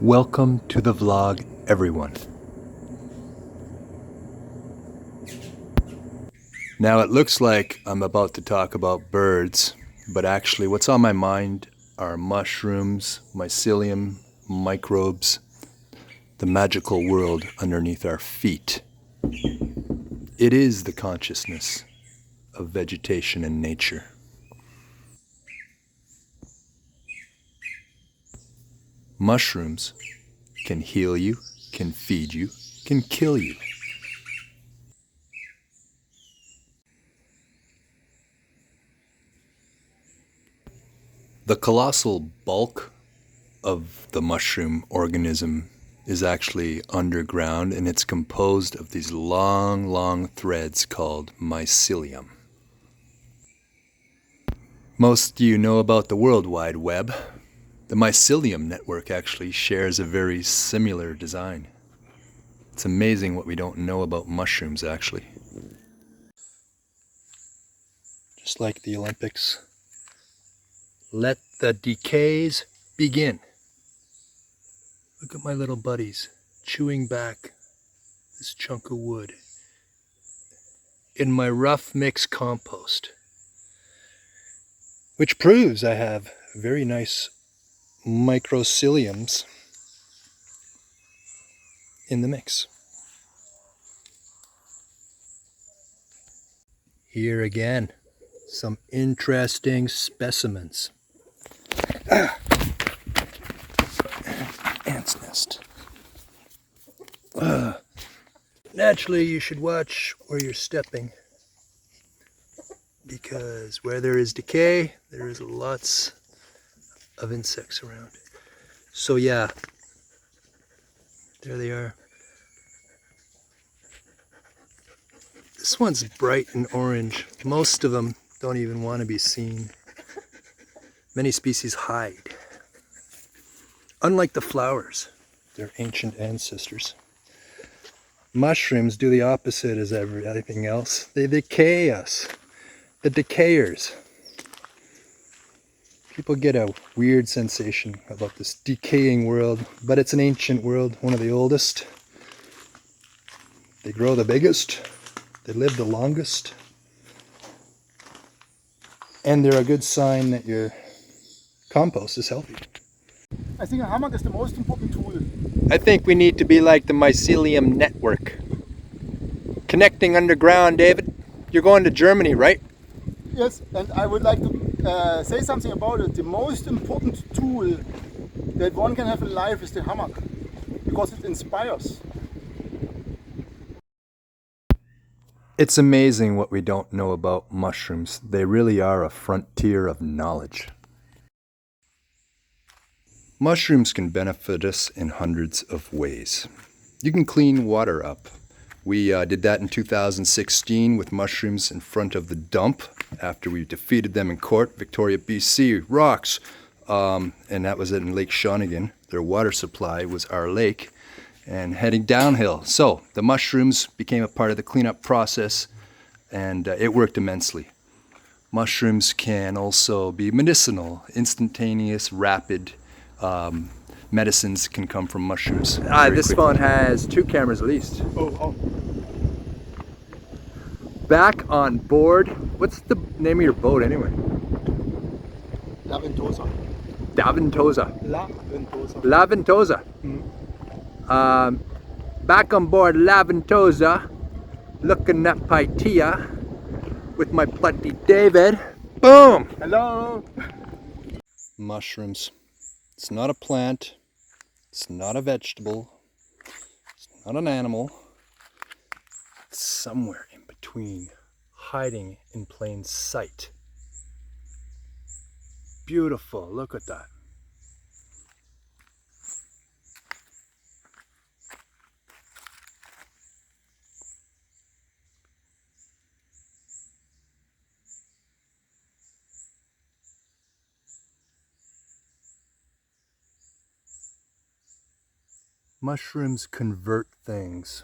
Welcome to the vlog, everyone. Now it looks like I'm about to talk about birds, but actually what's on my mind are mushrooms, mycelium, microbes, the magical world underneath our feet. It is the consciousness of vegetation and nature. Mushrooms can heal you, can feed you, can kill you. The colossal bulk of the mushroom organism is actually underground, and it's composed of these long threads called mycelium. Most of you know about the World Wide Web. The mycelium network actually shares a very similar design. It's amazing what we don't know about mushrooms, actually. Just like the Olympics, let the decays begin. Look at my little buddies chewing back this chunk of wood in my rough mix compost, which proves I have very nice microciliums in the mix. Here again, some interesting specimens. Ant's nest. Naturally, you should watch where you're stepping, because where there is decay, there is lots of insects around. So yeah, there they are. This one's bright and orange. Most of them don't even want to be seen. Many species hide. Unlike the flowers, their ancient ancestors. Mushrooms do the opposite as everything else. They decay us. The decayers. People get a weird sensation about this decaying world, but it's an ancient world, one of the oldest. They grow the biggest. They live the longest. And they're a good sign that your compost is healthy. I think a hammock is the most important tool. I think we need to be like the mycelium network. Connecting underground, David. You're going to Germany, right? Yes, and I would like to say something about it. The most important tool that one can have in life is the hammock, because it inspires. It's amazing what we don't know about mushrooms. They really are a frontier of knowledge. Mushrooms can benefit us in hundreds of ways. You can clean water up. We did that in 2016 with mushrooms in front of the dump after we defeated them in court, Victoria, BC, rocks. And that was in Lake Shawnigan. Their water supply was our lake and heading downhill. So the mushrooms became a part of the cleanup process, and it worked immensely. Mushrooms can also be medicinal, instantaneous, rapid. Medicines can come from mushrooms. This phone has 2 cameras at least. Oh. Back on board. What's the name of your boat anyway? La Ventosa. Daventosa. La Ventosa. La Ventosa. Back on board La Ventosa, looking at Paitea with my buddy David. Boom! Hello! Mushrooms. It's not a plant, it's not a vegetable, it's not an animal. It's somewhere in between, hiding in plain sight. Beautiful, look at that. Mushrooms convert things.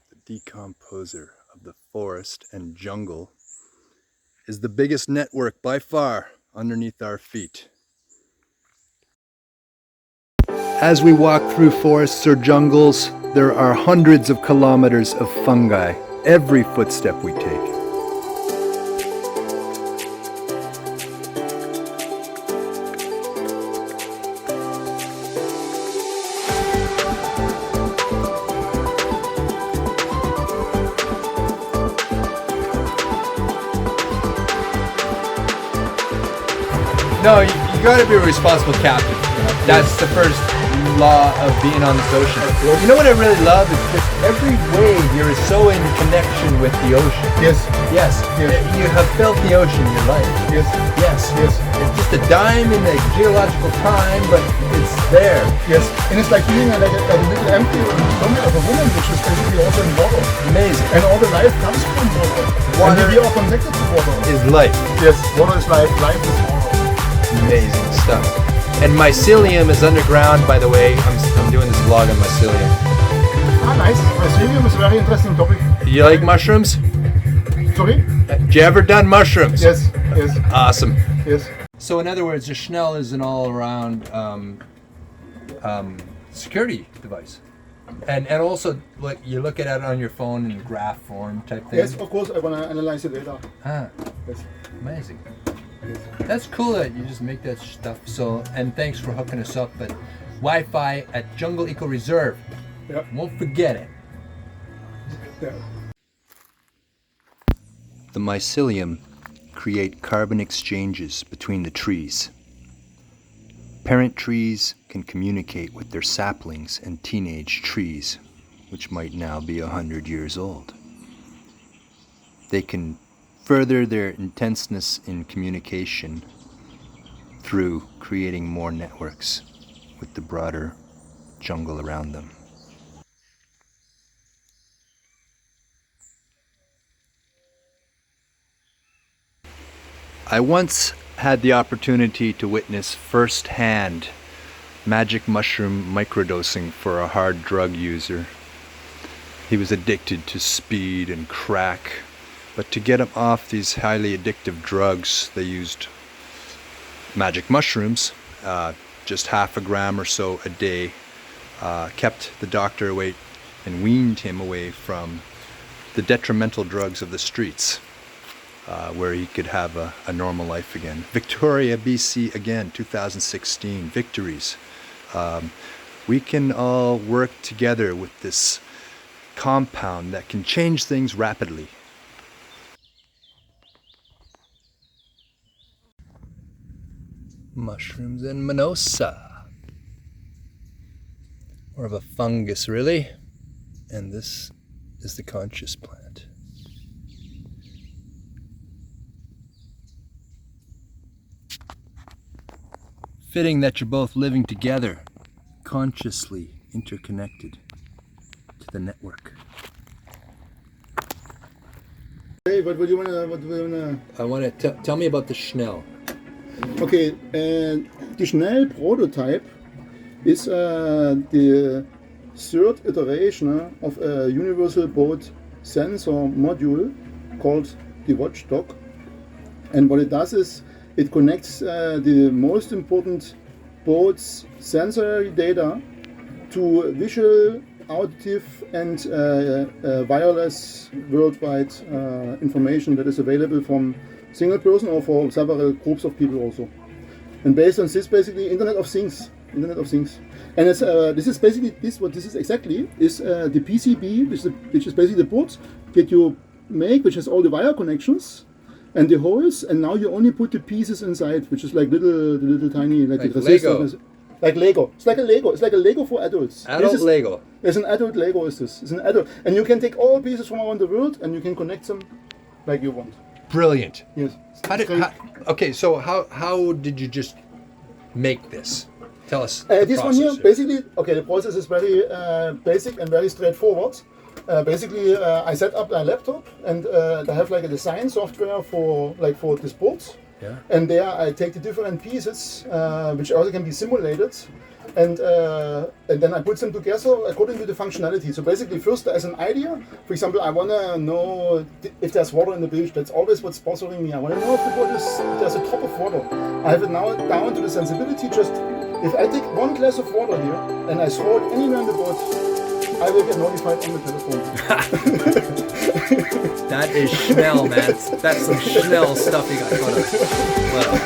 The decomposer of the forest and jungle is the biggest network by far underneath our feet. As we walk through forests or jungles, there are hundreds of kilometers of fungi every footstep we take. No, you gotta be a responsible captain. That's the first law of being on this ocean. You know what I really love is just every wave you're so in connection with the ocean. Yes. Yes. Yes. You have felt the ocean in your life. Yes. Yes. Yes. It's just a dime in the geological time, but it's there. Yes. And it's like being like a little empty stomach of a woman, which is basically also in water. Amazing. And all the life comes from water. Water and we are connected to water. Is life. Yes. Water is life. Life is water. Amazing stuff. And mycelium is underground, by the way. I'm doing this vlog on mycelium. Ah, nice. Mycelium is a very interesting topic. You like mushrooms? Sorry? You ever done mushrooms? Yes. Yes. Awesome. Yes. So in other words, a Schnell is an all-around security device. And also, like, you look at it on your phone in graph form type thing. Yes, of course. I want to analyze the data. Ah, Yes. amazing. That's cool that you just make that stuff. So, and thanks for hooking us up at Wi-Fi at Jungle Eco Reserve. Yeah. Won't forget it. Yeah. The mycelium create carbon exchanges between the trees. Parent trees can communicate with their saplings and teenage trees, which might now be 100 years old. They can further their intenseness in communication through creating more networks with the broader jungle around them. I once had the opportunity to witness firsthand magic mushroom microdosing for a hard drug user. He was addicted to speed and crack, but to get him off these highly addictive drugs, they used magic mushrooms, just half a gram or so a day, kept the doctor away and weaned him away from the detrimental drugs of the streets, where he could have a normal life again. Victoria, BC again, 2016, victories. We can all work together with this compound that can change things rapidly. Mushrooms and mimosa. More of a fungus, really. And this is the conscious plant. Fitting that you're both living together, consciously interconnected to the network. Hey, what do you wanna? I want to tell me about the Schnell. Okay, the Schnell prototype is the third iteration of a universal boat sensor module called the watchdog. And what it does is it connects the most important boat's sensory data to visual, auditive and wireless worldwide information that is available from single person or for several groups of people also. And based on this, basically Internet of Things. And it's, this is basically what this is exactly is the PCB, which is basically the board that you make, which has all the wire connections and the holes, and now you only put the pieces inside, which is like little tiny like the Lego. Like Lego. It's like a Lego. It's like a Lego for adults. Adult Lego. It's an adult Lego. Is this? It's an adult, and you can take all pieces from around the world and you can connect them like you want. Brilliant. Yes. Okay, so how did you just make this? Tell us. This one here, basically, okay, the process is very basic and very straightforward. Basically, I set up a laptop and I have like a design software for this board. Yeah. And there I take the different pieces, which also can be simulated, and then I put them together according to the functionality. So basically, first there's an idea. For example, I want to know if there's water in the beach. That's always what's bothering me. I want to know if there's a drop of water. I have it now down to the sensibility, just If I take 1 glass of water here and I throw it anywhere in the boat, I will get notified on the telephone. That is Schnell, man. That's some Schnell stuff you got going on. Wow.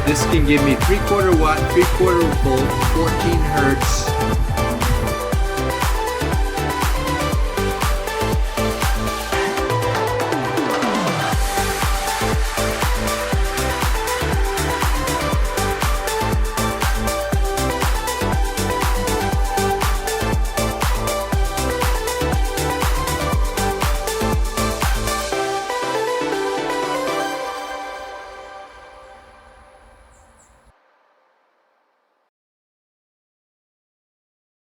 This can give me 3/4 watt, 3/4 volt, 14 hertz,